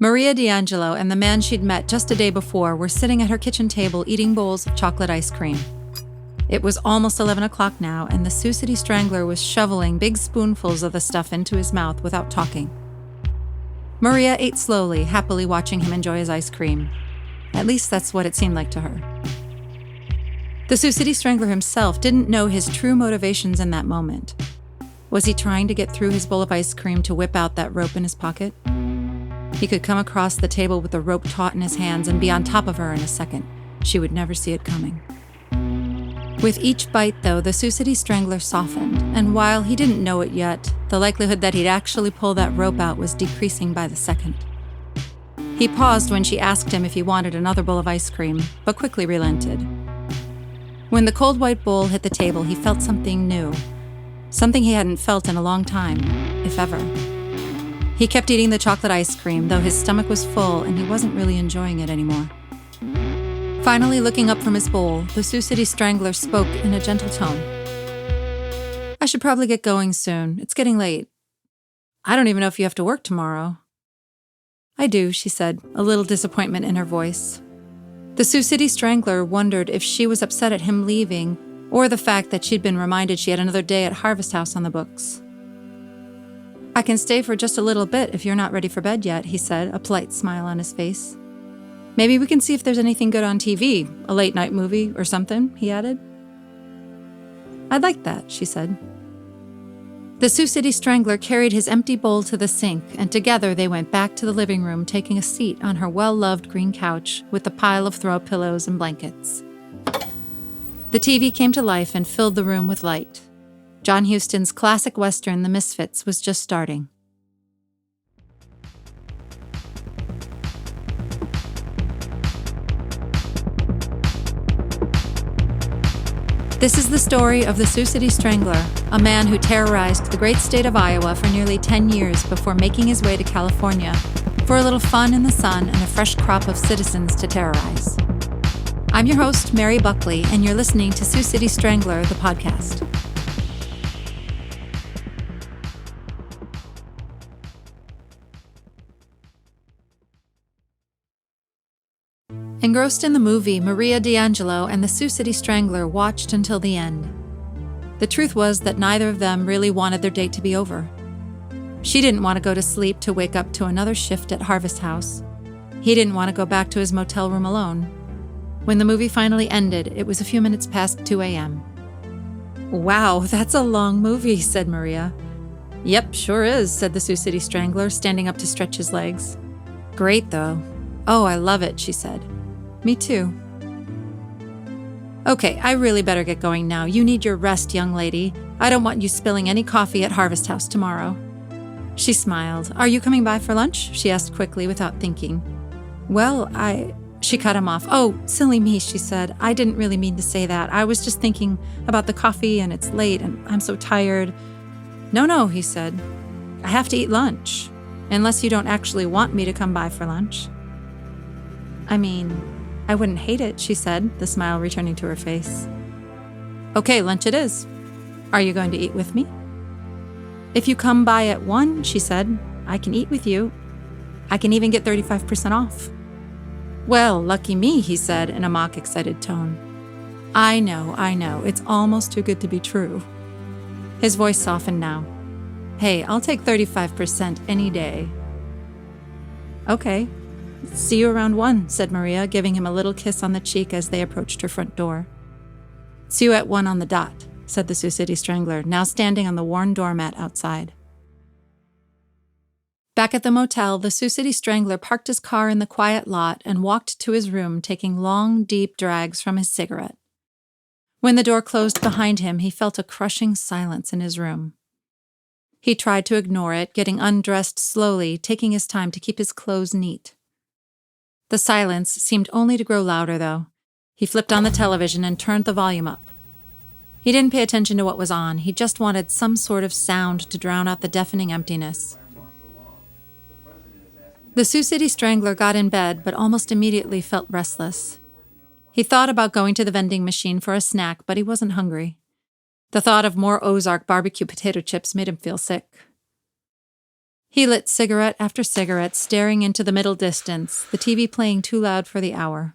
Maria D'Angelo and the man she'd met just a day before were sitting at her kitchen table eating bowls of chocolate ice cream. It was almost 11 o'clock now, and the Sioux City Strangler was shoveling big spoonfuls of the stuff into his mouth without talking. Maria ate slowly, happily watching him enjoy his ice cream. At least that's what it seemed like to her. The Sioux City Strangler himself didn't know his true motivations in that moment. Was he trying to get through his bowl of ice cream to whip out that rope in his pocket? He could come across the table with the rope taut in his hands and be on top of her in a second. She would never see it coming. With each bite, though, the Sioux City Strangler softened, and while he didn't know it yet, the likelihood that he'd actually pull that rope out was decreasing by the second. He paused when she asked him if he wanted another bowl of ice cream, but quickly relented. When the cold white bowl hit the table, he felt something new. Something he hadn't felt in a long time, if ever. He kept eating the chocolate ice cream, though his stomach was full and he wasn't really enjoying it anymore. Finally, looking up from his bowl, the Sioux City Strangler spoke in a gentle tone. "I should probably get going soon. It's getting late. I don't even know if you have to work tomorrow." "I do," she said, a little disappointment in her voice. The Sioux City Strangler wondered if she was upset at him leaving, or the fact that she'd been reminded she had another day at Harvest House on the books. "I can stay for just a little bit if you're not ready for bed yet," he said, a polite smile on his face. "Maybe we can see if there's anything good on TV, a late-night movie or something," he added. "I'd like that," she said. The Sioux City Strangler carried his empty bowl to the sink, and together they went back to the living room, taking a seat on her well-loved green couch with a pile of throw pillows and blankets. The TV came to life and filled the room with light. John Huston's classic western, The Misfits, was just starting. This is the story of the Sioux City Strangler, a man who terrorized the great state of Iowa for nearly 10 years before making his way to California for a little fun in the sun and a fresh crop of citizens to terrorize. I'm your host, Mary Buckley, and you're listening to Sioux City Strangler, the podcast. Engrossed in the movie, Maria D'Angelo and the Sioux City Strangler watched until the end. The truth was that neither of them really wanted their date to be over. She didn't want to go to sleep to wake up to another shift at Harvest House. He didn't want to go back to his motel room alone. When the movie finally ended, it was a few minutes past 2 a.m. "Wow, that's a long movie," said Maria. "Yep, sure is," said the Sioux City Strangler, standing up to stretch his legs. "Great, though." "Oh, I love it," she said. "Me too." "Okay, I really better get going now. You need your rest, young lady. I don't want you spilling any coffee at Harvest House tomorrow." She smiled. "Are you coming by for lunch?" she asked quickly without thinking. "Well, She cut him off. "Oh, silly me," she said. "I didn't really mean to say that. I was just thinking about the coffee and it's late and I'm so tired." No, he said. "I have to eat lunch, unless you don't actually want me to come by for lunch." "I mean, I wouldn't hate it," she said, the smile returning to her face. "Okay, lunch it is. Are you going to eat with me?" "If you come by at 1, she said, "I can eat with you. I can even get 35% off." "Well, lucky me," he said in a mock excited tone. I know. It's almost too good to be true." His voice softened now. "Hey, I'll take 35% any day." "Okay. See you around 1, said Maria, giving him a little kiss on the cheek as they approached her front door. "See you at 1 on the dot," said the Sioux City Strangler, now standing on the worn doormat outside. Back at the motel, the Sioux City Strangler parked his car in the quiet lot and walked to his room, taking long, deep drags from his cigarette. When the door closed behind him, he felt a crushing silence in his room. He tried to ignore it, getting undressed slowly, taking his time to keep his clothes neat. The silence seemed only to grow louder, though. He flipped on the television and turned the volume up. He didn't pay attention to what was on. He just wanted some sort of sound to drown out the deafening emptiness. The Sioux City Strangler got in bed, but almost immediately felt restless. He thought about going to the vending machine for a snack, but he wasn't hungry. The thought of more Ozark barbecue potato chips made him feel sick. He lit cigarette after cigarette, staring into the middle distance, the TV playing too loud for the hour.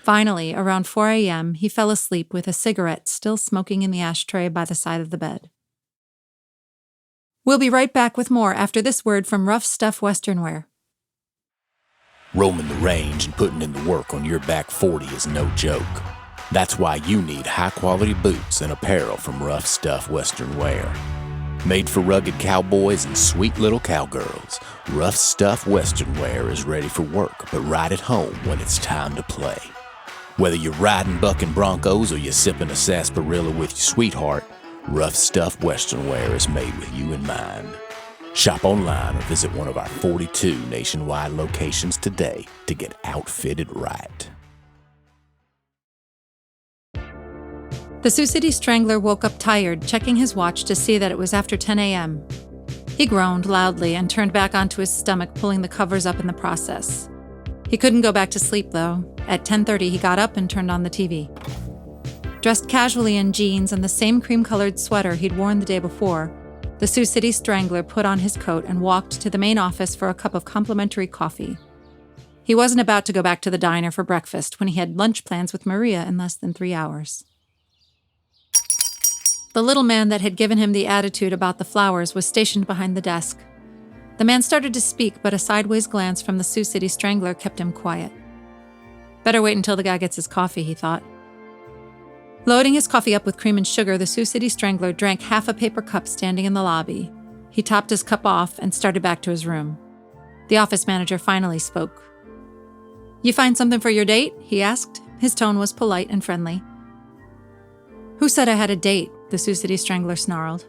Finally, around 4 a.m., he fell asleep with a cigarette still smoking in the ashtray by the side of the bed. We'll be right back with more after this word from Rough Stuff Western Wear. Roaming the range and putting in the work on your back 40 is no joke. That's why you need high-quality boots and apparel from Rough Stuff Western Wear. Made for rugged cowboys and sweet little cowgirls, Rough Stuff Western Wear is ready for work, but right at home when it's time to play. Whether you're riding bucking broncos or you're sipping a sarsaparilla with your sweetheart, Rough Stuff Western Wear is made with you in mind. Shop online or visit one of our 42 nationwide locations today to get outfitted right. The Sioux City Strangler woke up tired, checking his watch to see that it was after 10 a.m. He groaned loudly and turned back onto his stomach, pulling the covers up in the process. He couldn't go back to sleep, though. At 10:30, he got up and turned on the TV. Dressed casually in jeans and the same cream-colored sweater he'd worn the day before, the Sioux City Strangler put on his coat and walked to the main office for a cup of complimentary coffee. He wasn't about to go back to the diner for breakfast when he had lunch plans with Maria in less than 3 hours. The little man that had given him the attitude about the flowers was stationed behind the desk. The man started to speak, but a sideways glance from the Sioux City Strangler kept him quiet. Better wait until the guy gets his coffee, he thought. Loading his coffee up with cream and sugar, the Sioux City Strangler drank half a paper cup standing in the lobby. He topped his cup off and started back to his room. The office manager finally spoke. "You find something for your date?" he asked. His tone was polite and friendly. "Who said I had a date?" the Sioux City Strangler snarled.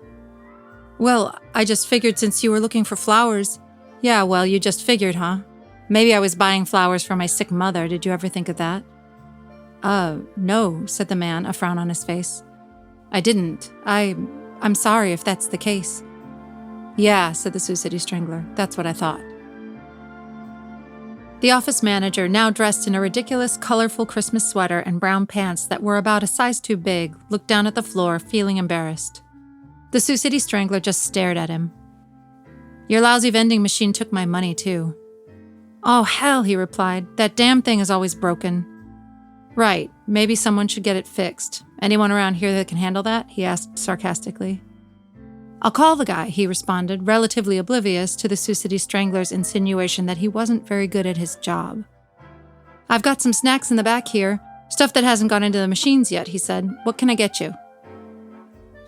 "Well, I just figured since you were looking for flowers." "Yeah, well, you just figured, huh? Maybe I was buying flowers for my sick mother. Did you ever think of that?" No," said the man, a frown on his face. "I didn't. I'm sorry if that's the case." "Yeah," said the Sioux City Strangler. "That's what I thought." The office manager, now dressed in a ridiculous, colorful Christmas sweater and brown pants that were about a size too big, looked down at the floor, feeling embarrassed. The Sioux City Strangler just stared at him. "Your lousy vending machine took my money, too." "Oh, hell," he replied. "That damn thing is always broken." "Right. Maybe someone should get it fixed. Anyone around here that can handle that?" he asked sarcastically. "I'll call the guy," he responded, relatively oblivious to the Sioux City Strangler's insinuation that he wasn't very good at his job. "I've got some snacks in the back here. Stuff that hasn't gone into the machines yet," he said. "What can I get you?"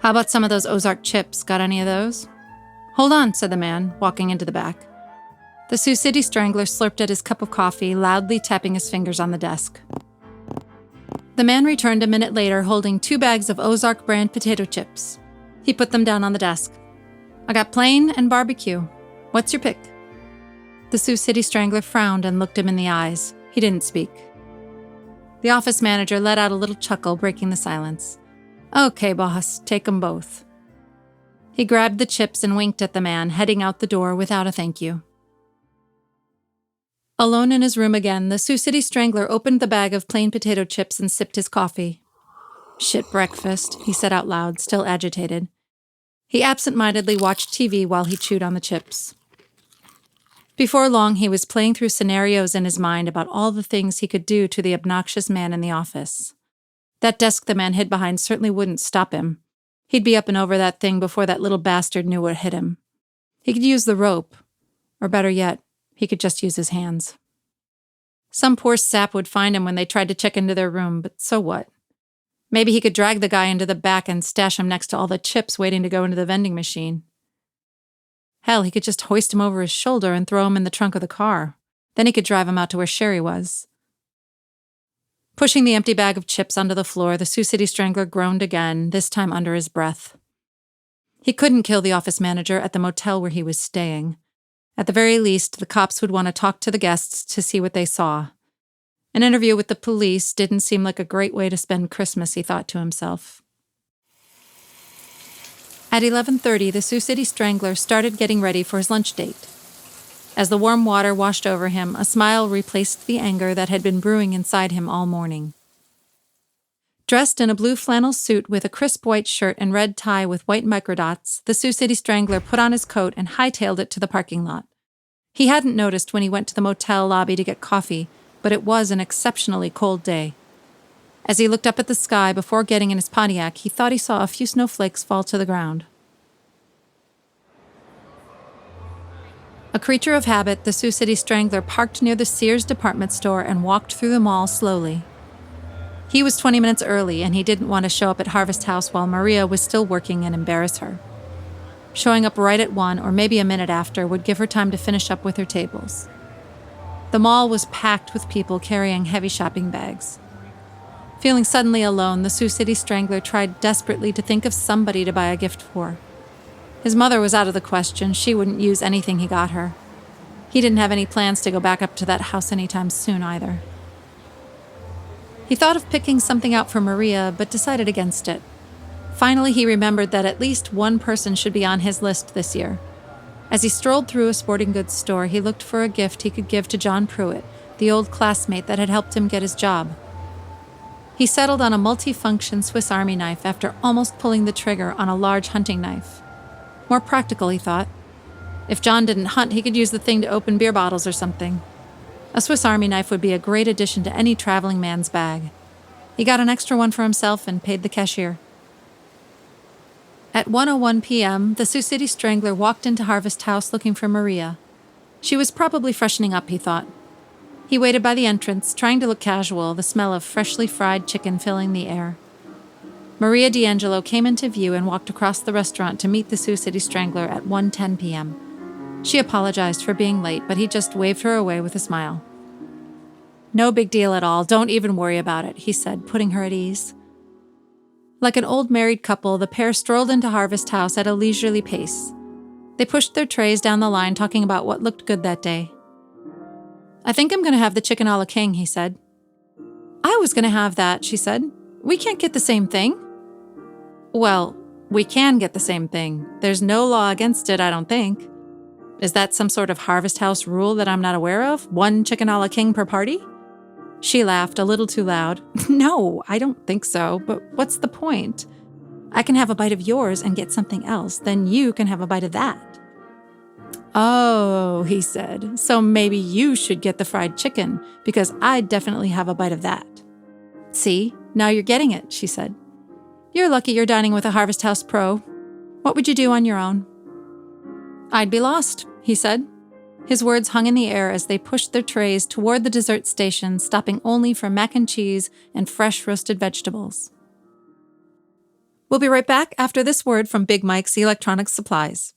"How about some of those Ozark chips? Got any of those?" "Hold on," said the man, walking into the back. The Sioux City Strangler slurped at his cup of coffee, loudly tapping his fingers on the desk. The man returned a minute later holding 2 bags of Ozark brand potato chips. He put them down on the desk. "I got plain and barbecue. What's your pick?" The Sioux City Strangler frowned and looked him in the eyes. He didn't speak. The office manager let out a little chuckle, breaking the silence. "Okay, boss, take 'em both." He grabbed the chips and winked at the man, heading out the door without a thank you. Alone in his room again, the Sioux City Strangler opened the bag of plain potato chips and sipped his coffee. "Shit breakfast," he said out loud, still agitated. He absent-mindedly watched TV while he chewed on the chips. Before long, he was playing through scenarios in his mind about all the things he could do to the obnoxious man in the office. That desk the man hid behind certainly wouldn't stop him. He'd be up and over that thing before that little bastard knew what hit him. He could use the rope, or better yet, he could just use his hands. Some poor sap would find him when they tried to check into their room, but so what? Maybe he could drag the guy into the back and stash him next to all the chips waiting to go into the vending machine. Hell, he could just hoist him over his shoulder and throw him in the trunk of the car. Then he could drive him out to where Sherry was. Pushing the empty bag of chips onto the floor, the Sioux City Strangler groaned again, this time under his breath. He couldn't kill the office manager at the motel where he was staying. At the very least, the cops would want to talk to the guests to see what they saw. An interview with the police didn't seem like a great way to spend Christmas, he thought to himself. At 11:30, the Sioux City Strangler started getting ready for his lunch date. As the warm water washed over him, a smile replaced the anger that had been brewing inside him all morning. Dressed in a blue flannel suit with a crisp white shirt and red tie with white microdots, the Sioux City Strangler put on his coat and hightailed it to the parking lot. He hadn't noticed when he went to the motel lobby to get coffee, but it was an exceptionally cold day. As he looked up at the sky before getting in his Pontiac, he thought he saw a few snowflakes fall to the ground. A creature of habit, the Sioux City Strangler parked near the Sears department store and walked through the mall slowly. He was 20 minutes early, and he didn't want to show up at Harvest House while Maria was still working and embarrass her. Showing up right at 1 or maybe a minute after would give her time to finish up with her tables. The mall was packed with people carrying heavy shopping bags. Feeling suddenly alone, the Sioux City Strangler tried desperately to think of somebody to buy a gift for. His mother was out of the question. She wouldn't use anything he got her. He didn't have any plans to go back up to that house anytime soon either. He thought of picking something out for Maria, but decided against it. Finally, he remembered that at least one person should be on his list this year. As he strolled through a sporting goods store, he looked for a gift he could give to John Pruitt, the old classmate that had helped him get his job. He settled on a multi-function Swiss Army knife after almost pulling the trigger on a large hunting knife. More practical, he thought. If John didn't hunt, he could use the thing to open beer bottles or something. A Swiss Army knife would be a great addition to any traveling man's bag. He got an extra one for himself and paid the cashier. At 1:01 p.m., the Sioux City Strangler walked into Harvest House looking for Maria. She was probably freshening up, he thought. He waited by the entrance, trying to look casual, the smell of freshly fried chicken filling the air. Maria D'Angelo came into view and walked across the restaurant to meet the Sioux City Strangler at 1:10 p.m. She apologized for being late, but he just waved her away with a smile. "No big deal at all. Don't even worry about it," he said, putting her at ease. Like an old married couple, the pair strolled into Harvest House at a leisurely pace. They pushed their trays down the line, talking about what looked good that day. "I think I'm going to have the chicken a la king," he said. "I was going to have that," she said. "We can't get the same thing." "Well, we can get the same thing. There's no law against it, I don't think. Is that some sort of Harvest House rule that I'm not aware of? 1 chicken a la king per party?" She laughed a little too loud. "No, I don't think so, but what's the point? I can have a bite of yours and get something else, then you can have a bite of that." "Oh," he said, "so maybe you should get the fried chicken, because I'd definitely have a bite of that." "See, now you're getting it," she said. "You're lucky you're dining with a Harvest House pro. What would you do on your own?" "I'd be lost," he said. His words hung in the air as they pushed their trays toward the dessert station, stopping only for mac and cheese and fresh roasted vegetables. We'll be right back after this word from Big Mike's Electronic Supplies.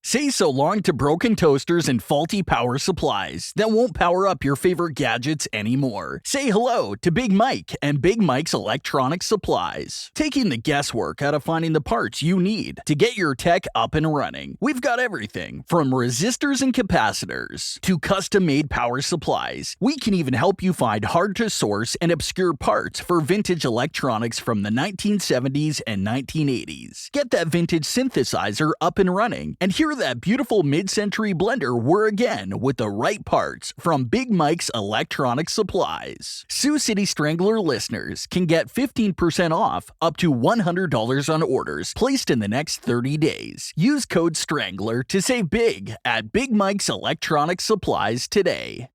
Say so long to broken toasters and faulty power supplies that won't power up your favorite gadgets anymore. Say hello to Big Mike and Big Mike's Electronic Supplies, taking the guesswork out of finding the parts you need to get your tech up and running. We've got everything from resistors and capacitors to custom-made power supplies. We can even help you find hard-to-source and obscure parts for vintage electronics from the 1970s and 1980s. Get that vintage synthesizer up and running, and hear that beautiful mid-century blender whir again with the right parts from Big Mike's Electronic Supplies. Sioux City Strangler listeners can get 15% off up to $100 on orders placed in the next 30 days. Use code STRANGLER to save big at Big Mike's Electronic Supplies today.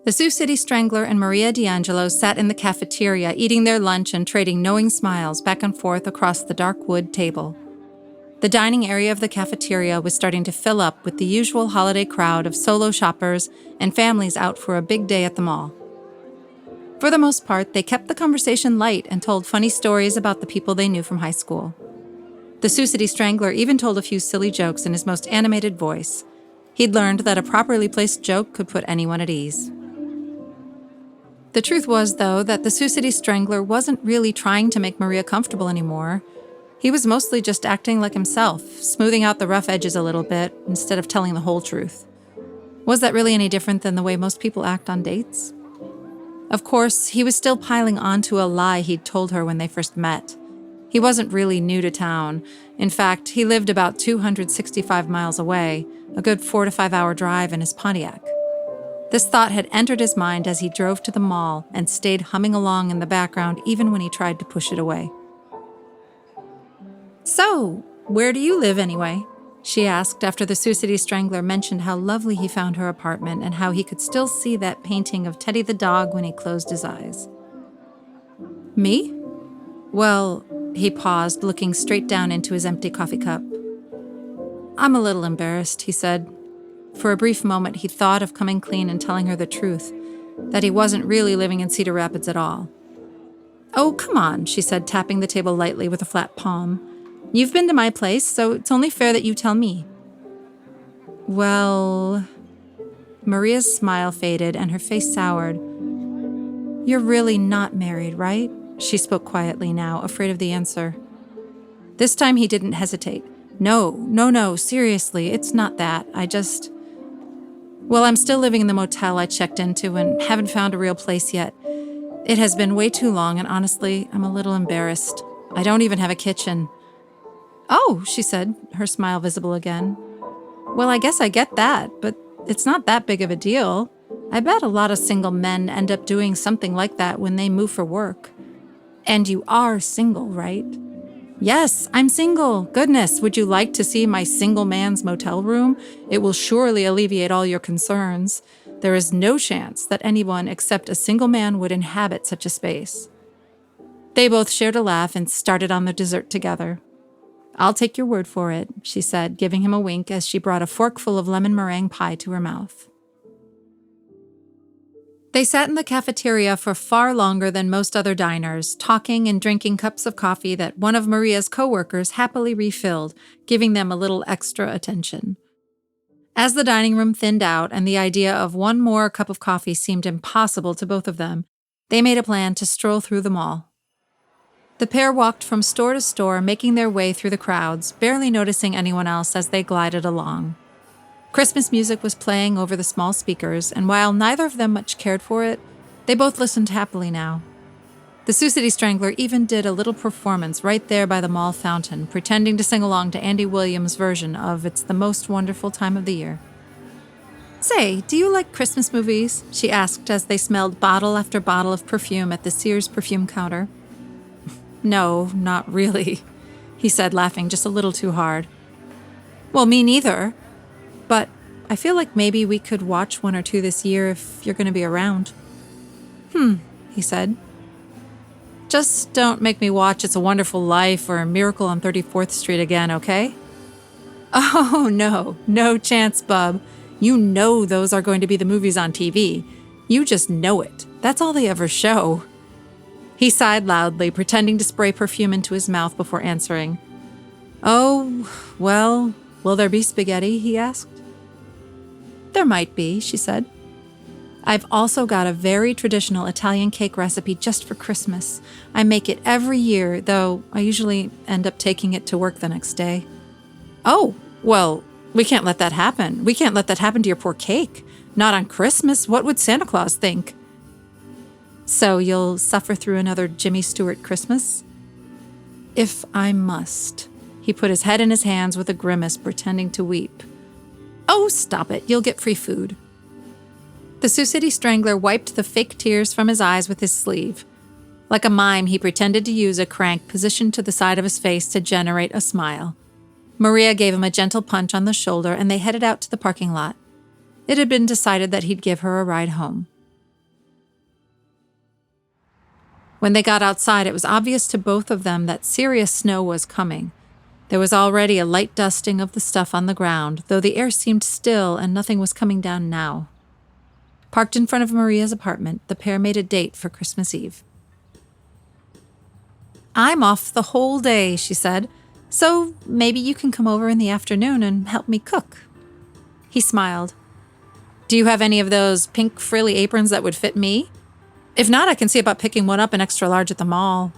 The Sioux City Strangler and Maria D'Angelo sat in the cafeteria eating their lunch and trading knowing smiles back and forth across the dark wood table. The dining area of the cafeteria was starting to fill up with the usual holiday crowd of solo shoppers and families out for a big day at the mall. For the most part, they kept the conversation light and told funny stories about the people they knew from high school. The Sioux City Strangler even told a few silly jokes in his most animated voice. He'd learned that a properly placed joke could put anyone at ease. The truth was, though, that the Sioux City Strangler wasn't really trying to make Maria comfortable anymore. He was mostly just acting like himself, smoothing out the rough edges a little bit instead of telling the whole truth. Was that really any different than the way most people act on dates? Of course, he was still piling onto a lie he'd told her when they first met. He wasn't really new to town. In fact, he lived about 265 miles away, a good 4 to 5 hour drive in his Pontiac. This thought had entered his mind as he drove to the mall and stayed humming along in the background even when he tried to push it away. "So, where do you live anyway?" she asked after the Sioux City Strangler mentioned how lovely he found her apartment and how he could still see that painting of Teddy the dog when he closed his eyes. "Me? Well," he paused, looking straight down into his empty coffee cup. "I'm a little embarrassed," he said. For a brief moment, he thought of coming clean and telling her the truth, that he wasn't really living in Cedar Rapids at all. "Oh, come on," she said, tapping the table lightly with a flat palm. "You've been to my place, so it's only fair that you tell me." "Well..." Maria's smile faded and her face soured. "You're really not married, right?" She spoke quietly now, afraid of the answer. This time he didn't hesitate. No, seriously, it's not that. Well, I'm still living in the motel I checked into and haven't found a real place yet. It has been way too long, and honestly, I'm a little embarrassed. I don't even have a kitchen." "Oh," she said, her smile visible again. "Well, I guess I get that, but it's not that big of a deal. I bet a lot of single men end up doing something like that when they move for work. And you are single, right?" "Yes, I'm single. Goodness, would you like to see my single man's motel room? It will surely alleviate all your concerns. There is no chance that anyone except a single man would inhabit such a space." They both shared a laugh and started on their dessert together. "I'll take your word for it," she said, giving him a wink as she brought a forkful of lemon meringue pie to her mouth. They sat in the cafeteria for far longer than most other diners, talking and drinking cups of coffee that one of Maria's coworkers happily refilled, giving them a little extra attention. As the dining room thinned out and the idea of one more cup of coffee seemed impossible to both of them, they made a plan to stroll through the mall. The pair walked from store to store, making their way through the crowds, barely noticing anyone else as they glided along. Christmas music was playing over the small speakers, and while neither of them much cared for it, they both listened happily now. The Sioux City Strangler even did a little performance right there by the mall fountain, pretending to sing along to Andy Williams' version of "It's the Most Wonderful Time of the Year." "Say, do you like Christmas movies?" she asked as they smelled bottle after bottle of perfume at the Sears perfume counter. "No, not really," he said, laughing just a little too hard. "Well, me neither. But I feel like maybe we could watch one or two this year if you're going to be around." He said. "Just don't make me watch It's a Wonderful Life or Miracle on 34th Street again, okay?" "Oh, no chance, bub. You know those are going to be the movies on TV. You just know it. That's all they ever show." He sighed loudly, pretending to spray perfume into his mouth before answering. "Oh, well, will there be spaghetti?" he asked. "There might be," she said. "I've also got a very traditional Italian cake recipe just for Christmas. I make it every year, though I usually end up taking it to work the next day." "Oh, well, we can't let that happen. We can't let that happen to your poor cake. Not on Christmas. What would Santa Claus think?" "So you'll suffer through another Jimmy Stewart Christmas?" "If I must." He put his head in his hands with a grimace, pretending to weep. "Oh, stop it. You'll get free food." The Sioux City Strangler wiped the fake tears from his eyes with his sleeve. Like a mime, he pretended to use a crank positioned to the side of his face to generate a smile. Maria gave him a gentle punch on the shoulder, and they headed out to the parking lot. It had been decided that he'd give her a ride home. When they got outside, it was obvious to both of them that serious snow was coming. There was already a light dusting of the stuff on the ground, though the air seemed still and nothing was coming down now. Parked in front of Maria's apartment, the pair made a date for Christmas Eve. "I'm off the whole day," she said, "so maybe you can come over in the afternoon and help me cook." He smiled. "Do you have any of those pink frilly aprons that would fit me? If not, I can see about picking one up in extra large at the mall."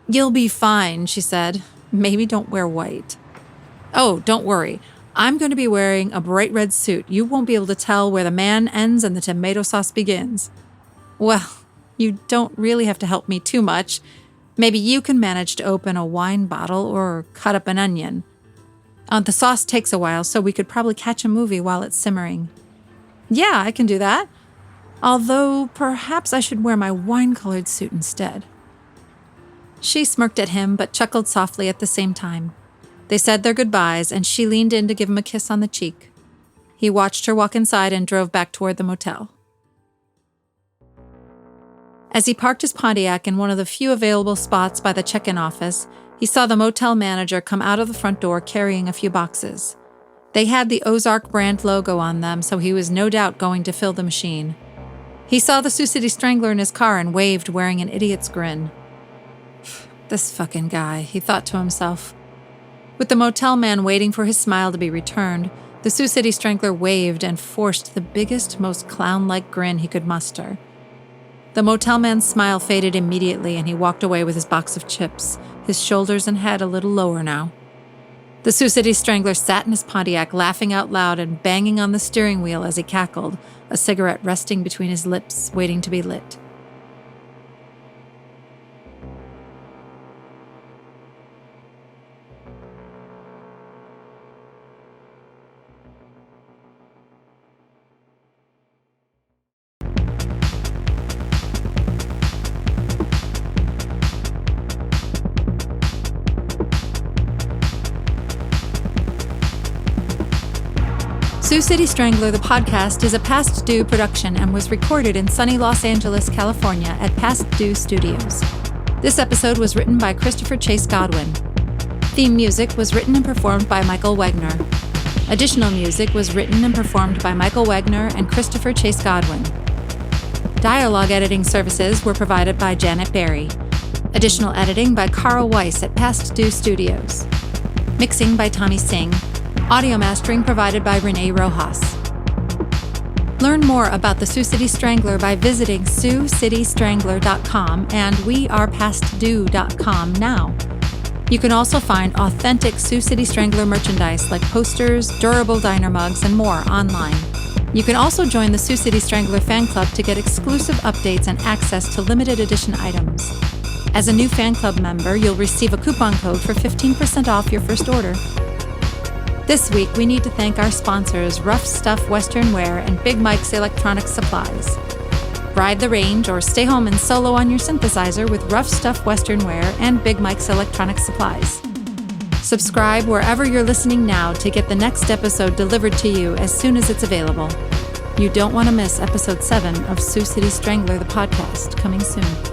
"You'll be fine," she said. "Maybe don't wear white." "Oh, don't worry. I'm going to be wearing a bright red suit. You won't be able to tell where the man ends and the tomato sauce begins." "Well, you don't really have to help me too much. Maybe you can manage to open a wine bottle or cut up an onion. The sauce takes a while, so we could probably catch a movie while it's simmering." "Yeah, I can do that. Although perhaps I should wear my wine-colored suit instead. She smirked at him, but chuckled softly at the same time. They said their goodbyes, and she leaned in to give him a kiss on the cheek. He watched her walk inside and drove back toward the motel. As he parked his Pontiac in one of the few available spots by the check-in office, he saw the motel manager come out of the front door carrying a few boxes. They had the Ozark brand logo on them, so he was no doubt going to fill the machine. He saw the Sioux City Strangler in his car and waved, wearing an idiot's grin. This fucking guy, he thought to himself. With the motel man waiting for his smile to be returned, the Sioux City Strangler waved and forced the biggest, most clown-like grin he could muster. The motel man's smile faded immediately, and he walked away with his box of chips, his shoulders and head a little lower now. The Sioux City Strangler sat in his Pontiac, laughing out loud and banging on the steering wheel as he cackled, a cigarette resting between his lips, waiting to be lit. Sioux City Strangler, the podcast, is a Past Due production and was recorded in sunny Los Angeles, California at Past Due Studios. This episode was written by Christopher Chase Godwin. Theme music was written and performed by Michael Wegner. Additional music was written and performed by Michael Wegner and Christopher Chase Godwin. Dialogue editing services were provided by Janet Berry. Additional editing by Karl Weiss at Past Due Studios. Mixing by Tommy Singh. Audio mastering provided by Renee Rojas. Learn more about the Sioux City Strangler by visiting SiouxCityStrangler.com and wearepastdue.com now. You can also find authentic Sioux City Strangler merchandise like posters, durable diner mugs, and more online. You can also join the Sioux City Strangler fan club to get exclusive updates and access to limited edition items. As a new fan club member, you'll receive a coupon code for 15% off your first order. This week, we need to thank our sponsors, Rough Stuff Western Wear and Big Mike's Electronic Supplies. Ride the range or stay home and solo on your synthesizer with Rough Stuff Western Wear and Big Mike's Electronic Supplies. Subscribe wherever you're listening now to get the next episode delivered to you as soon as it's available. You don't want to miss episode 7 of Sioux City Strangler, the podcast, coming soon.